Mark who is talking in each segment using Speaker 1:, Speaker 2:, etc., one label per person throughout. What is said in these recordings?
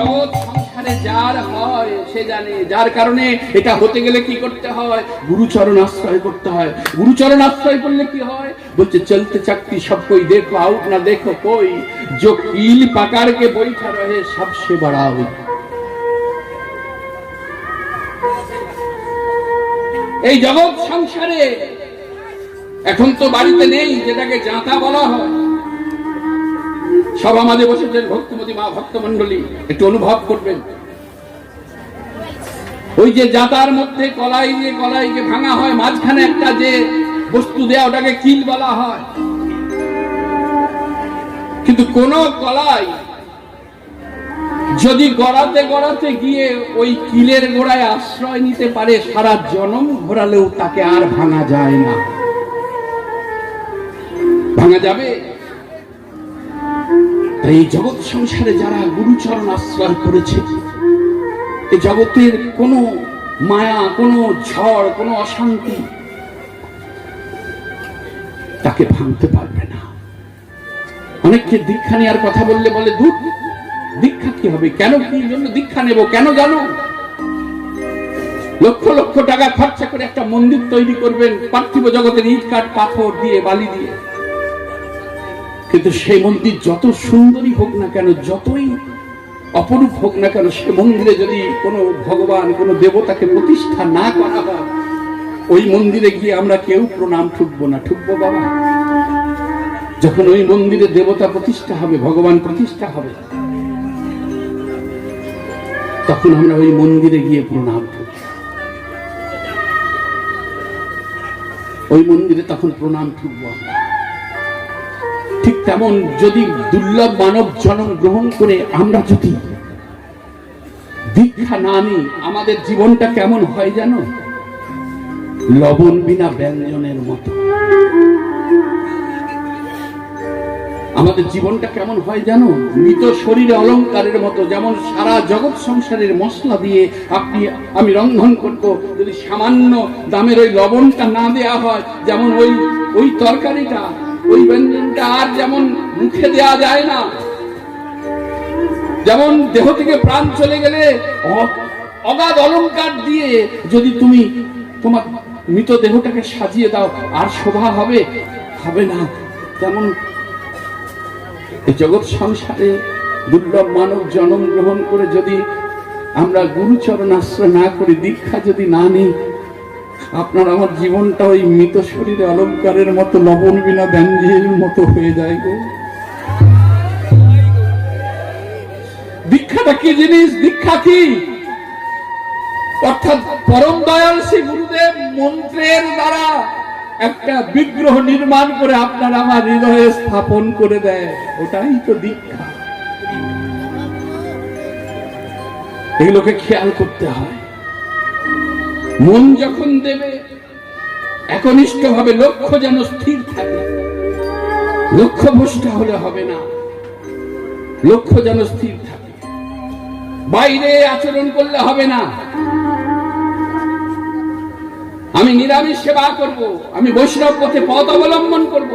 Speaker 1: জগৎ সংসারে যার হয় সে জানে, যার কারণে এটা হতে গেলে কি করতে হয়, গুরুচরণ আশ্রয় করতে হয়। গুরুচরণ আশ্রয় করলে কি হয়, বলছে চলতে চাকতি সব কই দেখো আউট না দেখো কই, जो कील पकड़ के बैठा रहे सबसे बड़ा हुई। এই জগৎ সংসারে এখন তো বাড়িতে নেই যেটাকে জাঁতা বলা হয়, সভা মাঝে বসেছেন ভক্তিমতী মা ভক্তমণ্ডলী, একটু অনুভব করবেন। ওই যে জাঁতার মধ্যে কলাইকে ভাঙা হয়, মাঝখানে একটা যে বস্তু দেয়া ওটাকে কিল বলা হয়। কিন্তু কোন কলাই যদি গড়াতে গিয়ে ওই কিলের গোড়ায় আশ্রয় নিতে পারে, সারা জনম ঘোরালেও তাকে আর ভাঙা যায় না। ভাঙা যাবে? তাই এই জগৎ সংসারে যারা গুরুচরণ আশ্রয় করেছে, এই জগতের কোনো মায়া, কোনো ঝড়, কোনো অশান্তি তাকে ভাঙতে পারবে না। অনেককে দীক্ষা নেওয়ার কথা বললে বলে দূর, দীক্ষা কি হবে, কেন কি জন্য দীক্ষা নেব, কেন জানো? লক্ষ লক্ষ টাকা খরচা করে একটা মন্দির তৈরি করবেন পার্থিব জগতের ইট কাঠ পাথর দিয়ে, বালি দিয়ে, কিন্তু সেই মন্দির যত সুন্দরী হোক না কেন, যতই অপরূপ হোক না কেন, সে মন্দিরে যদি কোনো ভগবান, কোনো দেবতাকে প্রতিষ্ঠা না করা হয়, ওই মন্দিরে গিয়ে আমরা কেউ প্রণাম ঠুকবো না। ঠুকবো বাবা? যখন ওই মন্দিরে দেবতা প্রতিষ্ঠা হবে, ভগবান প্রতিষ্ঠা হবে, তখন আমরা ওই মন্দিরে গিয়ে প্রণাম ঠুকব। ওই মন্দিরে তখন প্রণাম ঠুকবো আমরা। ঠিক তেমন যদি দুর্লভ মানব জন্ম গ্রহণ করে আমরা যদি দীক্ষা না নিই, আমাদের জীবনটা কেমন হয় জানো? লবণ বিনা ব্যঞ্জনের মতো। আমাদের জীবনটা কেমন হয় জানো? মৃত শরীরে অলঙ্কারের মতো। যেমন সারা জগৎ সংসারের মশলা দিয়ে আমি রন্ধন করব, যদি সামান্য দামের ওই লবণটা না দেয়া হয়, যেমন ওই তরকারিটা, ওই ব্যঞ্জনটা আর যেমন মুখে দেয়া যায় না, যেমন দেহ থেকে প্রাণ চলে গেলে অগাধ অলঙ্কার দিয়ে যদি তুমি তোমার মৃত দেহটাকে সাজিয়ে দাও, আর শোভা হবে? হবে না। তেমন এই জগৎ সংসারে দুর্লভ মানব জন্ম গ্রহণ করে যদি আমরা গুরুচরণ আশ্রয় না করি, দীক্ষা যদি না নিই, আপনার আমার জীবনটা ওই মৃত শরীরে অলঙ্কারের মতো, লবণ বিনা ব্যঞ্জনের মতো হয়ে যায় গো। দীক্ষাটা কি জিনিস? দীক্ষা কি? অর্থাৎ পরম দয়াল শ্রী গুরুদেব মন্ত্রের দ্বারা একটা বিগ্রহ নির্মাণ করে আপনার আমার হৃদয়ে স্থাপন করে দেয়, ওটাই তো দীক্ষা। এগুলোকে খেয়াল করতে হয়। মন যখন দেবে একনিষ্ঠ ভাবে, লক্ষ্য যেন স্থির থাকে। লক্ষ্য ভ্রষ্ট হলে হবে না, লক্ষ্য যেন স্থির থাকে। বাইরে আচরণ করলে হবে না। আমি নিরামিষ সেবা করব, আমি বৈষ্ণব পথে পথ অবলম্বন করব,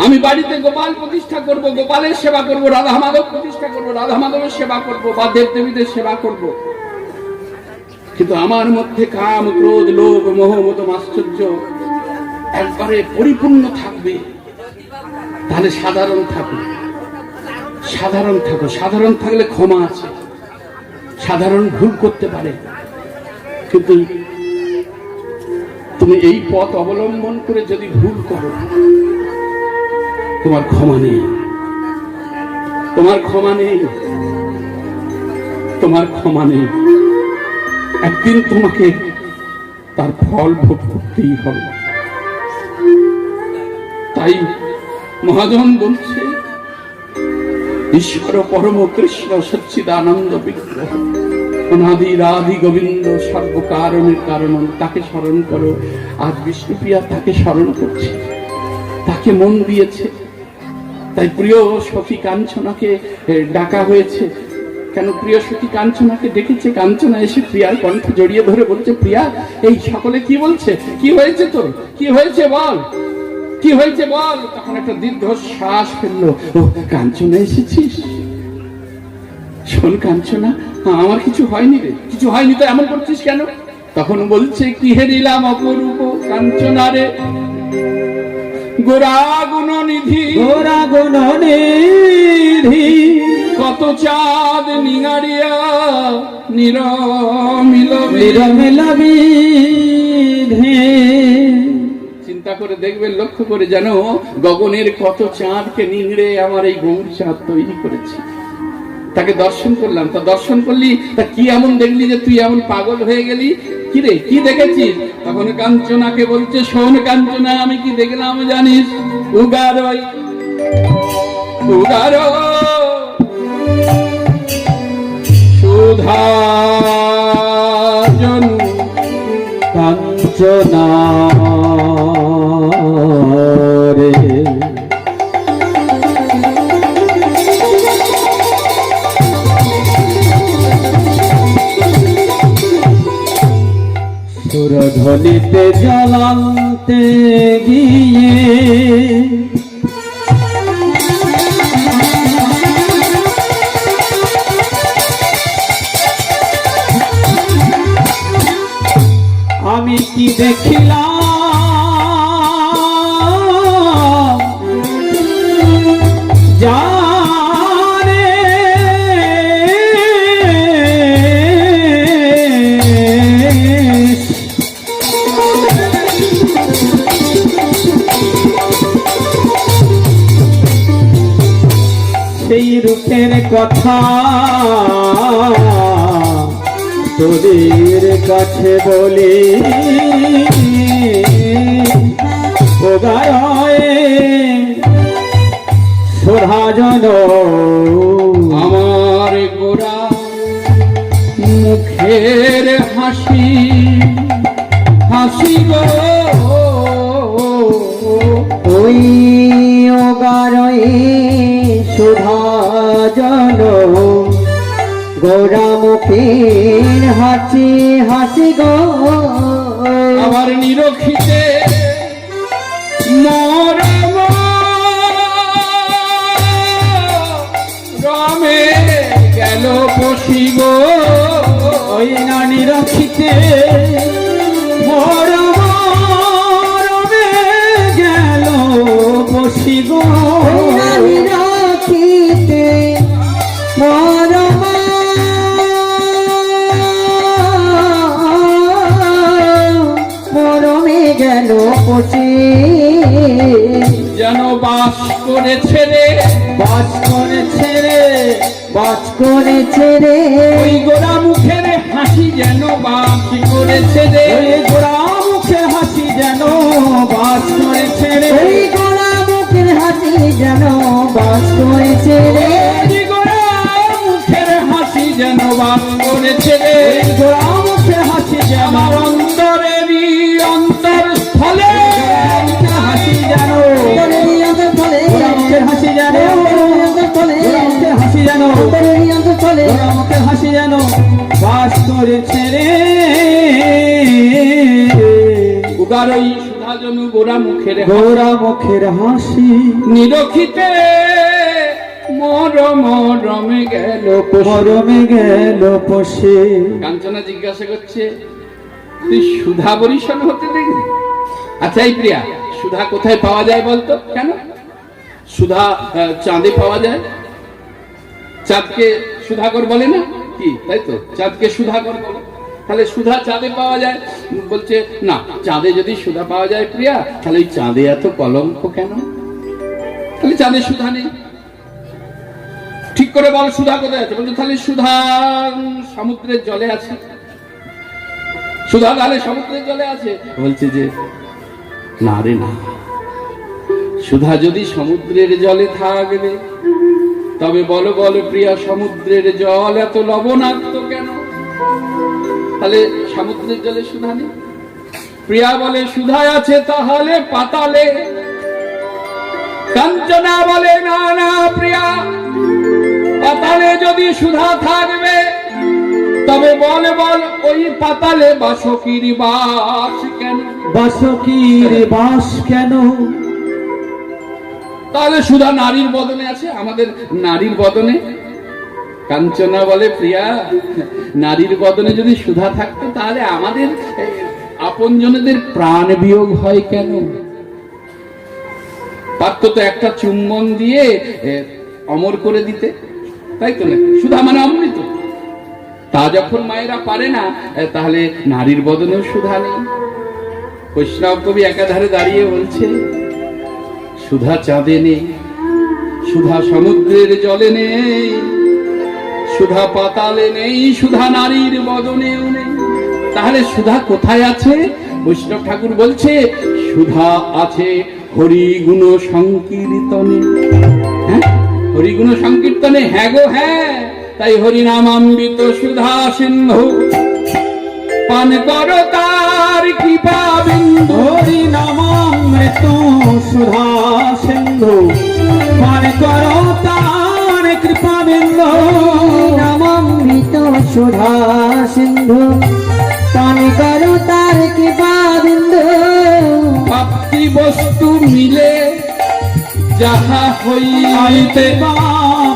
Speaker 1: আমি বাড়িতে গোপাল প্রতিষ্ঠা করব, গোপালের সেবা করব, রাধা মাধব প্রতিষ্ঠা করব, রাধা মাধবের সেবা করব, বা দেব দেবীদের সেবা করব। কিন্তু আমার মধ্যে কাম, ক্রোধ, লোভ, মোহ, মত, আশ্চর্য একবারে পরিপূর্ণ থাকবে, তাহলে সাধারণ থাকো। সাধারণ থাকো। সাধারণ থাকলে ক্ষমা আছে। সাধারণ ভুল করতে পারে, কিন্তু তুমি এই পথ অবলম্বন করে যদি ভুল করো, তোমার ক্ষমা নেই। তোমার ক্ষমা নেই। তোমার ক্ষমা নেই। একদিন তোমাকে তার ফল ভোগ করতেই হবে। তাই মহাজন বলছে, ঈশ্বর পরম কৃষ্ণ সচ্চিদানন্দ বিগ্রহ, অনাদি রাধি গোবিন্দ সর্বকারণের কারণ, তাকে স্মরণ করো। আজ বিষ্ণুপ্রিয়া তাকে স্মরণ করছে, তাকে মন দিয়েছে। তাই প্রিয় সখী কাঞ্চনাকে ডাকা হয়েছে। কেন প্রিয় সখী কাঞ্চনাকে ডেকেছে? কাঞ্চনা এসে প্রিয়ার কণ্ঠ জড়িয়ে ধরে বলছে, প্রিয়া এই সকলে কি বলছে? কি হয়েছে তোর? কি হয়েছে বল, কি হয়েছে বল? তখন একটা দীর্ঘ শ্বাস ফেললো। ও কাঞ্চনা এসেছিস? শোন কাঞ্চনা, আমার কিছু হয়নি রে, কিছু হয়নি তো এমন করছিস কেন? তখন বলছে, কি হেরিলাম অপরূপ কাঞ্চনা রে, গোরা গুণ নিধি,
Speaker 2: গোরা গুণ নিধি,
Speaker 1: কত চাঁদ নিঙারিয়া নিরমিল
Speaker 2: নিরমিল বিধে।
Speaker 1: চিন্তা করে দেখবেন, লক্ষ্য করে, যেন গগনের কত চাঁদকে নিংড়ে আমার এই গৌর চাঁদ তৈরি করেছি। তাকে দর্শন করলাম। তা দর্শন করলি, তা কি এমন দেখলি যে তুই এমন পাগল হয়ে গেলি? কি রে, কি দেখেছিস? তখন কাঞ্চনাকে বলছে, শোন কাঞ্চনা, আমি কি দেখলাম জানিস? উগারই উগার সুধা জনু
Speaker 2: কাঞ্চনা রে, সুরধ্বনিতে জ্বলান্তে গিয়ে আমি কি দেখিলাম জানে, সেই রূপের কথা তোদের কাছে বলি, ও গায়ে সোধাজন
Speaker 1: আমার গোরা মুখের হাসি, হাসি গো
Speaker 2: ওই ও গায়ে সোধাজন গোরা মুখের হাসি, হাসি গো
Speaker 1: আমার নিরখিতে মরম রমে গেল পশি গো,
Speaker 2: ওই না নিরখিতে মরম রমে গেল পশি গো, নিরখিতে মরম মরমে গেল পশি,
Speaker 1: যেন বাস করেছে রে,
Speaker 2: বাস করেছে রে, বাস করেছে রে,
Speaker 1: ওই গোরা মুখের হাসি যেন বাস করেছে রে,
Speaker 2: ওই গোরা মুখের হাসি যেন বাস করেছে রে, ওই গোরা মুখের হাসি যেন বাস করেছে রে,
Speaker 1: ওই গোরা মুখের হাসি যেন বাস করেছে রে,
Speaker 2: ওই গোরা মুখের হাসি যেন
Speaker 1: আমার অন্তরেরই অন্তর স্থলে
Speaker 2: হাসি যেন, গোরা মুখের হাসি যেন, গোরা মুখের হাসি যেন, গোরা মুখের হাসি যেন বাস করেছে রে,
Speaker 1: উগারই সুধাজনু গোরা মুখের
Speaker 2: গোরা মুখের হাসি,
Speaker 1: নিরখিতে মরম রমে গেল
Speaker 2: মরমে গেল পশে।
Speaker 1: কাঞ্চনা জিজ্ঞাসা করছে, তুই সুধা বরিশন হতে দেখলি? আচ্ছা এই প্রিয়া, সুধা কোথায় পাওয়া যায় বলতো? কেন সুধা চাঁদে পাওয়া যায়? চাঁদকে সুধাকর বলে না কি? তাই তো, চাঁদকে সুধাকর বলে। তাহলে সুধা চাঁদে পাওয়া যায়? বলছে না, চাঁদে যদি সুধা পাওয়া যায় প্রিয়া, তাহলে এই চাঁদে এত কলঙ্ক কেন? তাহলে চাঁদে সুধা নেই। ঠিক করে বল, সুধা কোথায় আছে? বলছে তাহলে সুধা সমুদ্রের জলে আছে। সুধা তাহলে সমুদ্রের জলে আছে? বলছে যে না রে না, সুধা যদি সমুদ্রের জলে থাকবে, তবে বলো বলো প্রিয়া, সমুদ্রের জল এত লবণাক্ত কেন? তাহলে সমুদ্রের জলে সুধা নেই। প্রিয়া বলে সুধা আছে তাহলে পাতালে। কাঞ্চনা বলে না না প্রিয়া, পাতালে যদি সুধা থাকবে, তবে বল বল ওই পাতালে বাসকির বাস কেন?
Speaker 2: বাসকির বাস কেন?
Speaker 1: তাহলে সুধা নারীর বদনে আছে, আমাদের নারীর বদনে। কাঞ্চনা বলে, প্রিয়া, নারীর বদনে যদি সুধা থাকতো তাহলে আমাদের আপনজনদের প্রাণ বিয়োগ হয় কেন? পারতো তো একটা চুম্বন দিয়ে অমর করে দিতে, তাই তো না? সুধা মানে অমৃত। তা যখন মায়েরা পারে না, তাহলে নারীর বদনেও সুধা নেই। বৈষ্ণব কবি একাধারে দাঁড়িয়ে বলছে, সুধা চাঁদে নেই, সুধা সমুদ্রের জলে নেই, সুধা পাতালে নেই, সুধা নারীর বদনেও নেই। তাহলে সুধা কোথায় আছে? বৈষ্ণব ঠাকুর বলছে, সুধা আছে হরিগুণ সংকীর্তনে। হ্যাঁ, হরিগুণ সংকীর্তনে। হ্যাঁ গো হ্যাঁ, তাই হরিনামামৃত সুধা সিন্ধু পান করো তার কৃপা বিন্দু।
Speaker 2: হরিনামামৃত সুধা সিন্ধু পান করো তার কৃপা বিন্দু।
Speaker 3: নামামৃত সুধা সিন্ধু পান করো তার কৃপা বিন্দু।
Speaker 1: প্রাপ্তি বস্তু মিলে যাহা হইতে,
Speaker 2: বা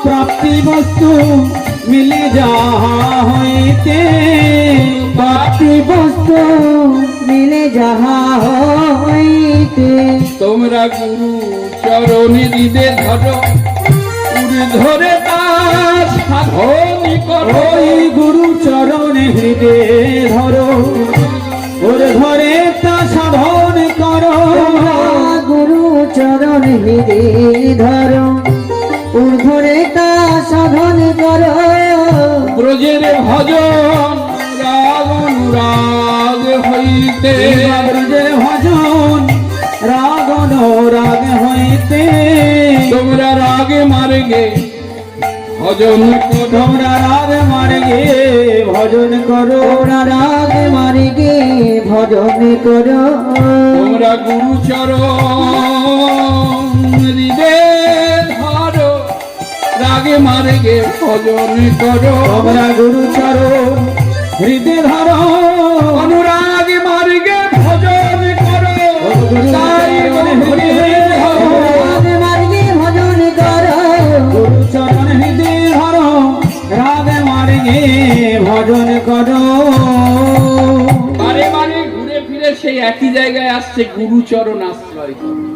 Speaker 2: প্রাপ্তি বস্তু মিলে যাহা হইতে,
Speaker 3: প্রাপ্তি বস্তু মিলে যাহা হইতে।
Speaker 1: তোমরা গুরু চরণে হৃদে ধরো, ধরে তার সাধন করো।
Speaker 2: ওই গুরু চরণে হৃদে ধরো, ওরে ধরে তা সাধন করো।
Speaker 3: গুরু চরণ হৃদে ধরো, ধরে তা সাধন করো।
Speaker 1: ব্রজের ভজন রাগ অনুরাগ হইতে,
Speaker 2: ব্রজের ভজন রাগ অনুরাগ হইতে।
Speaker 1: তোমরা রাগে মার্গে ভজন করো।
Speaker 2: তোমরা রাগ মার্গে ভজন করো।
Speaker 3: তোমরা রাগ মার্গে ভজন করো।
Speaker 1: তোমরা গুরু চরণ হৃদে ধরো, রাগে মার্গে ভজন করো।
Speaker 2: তোমরা গুরু চরণ হৃদে ধরো,
Speaker 1: অনুরাগ মার্গে ভজন করো। তাই হৃদে ধরো।
Speaker 3: রাগ মার্গে ভজন করো।
Speaker 2: গুরু চরণ হৃদে ধরো, রাগ মার্গে ভজন করো।
Speaker 1: বারে বারে ঘুরে ফিরে সেই একই জায়গায় আসছে, গুরুচরণ আশ্রয় করো।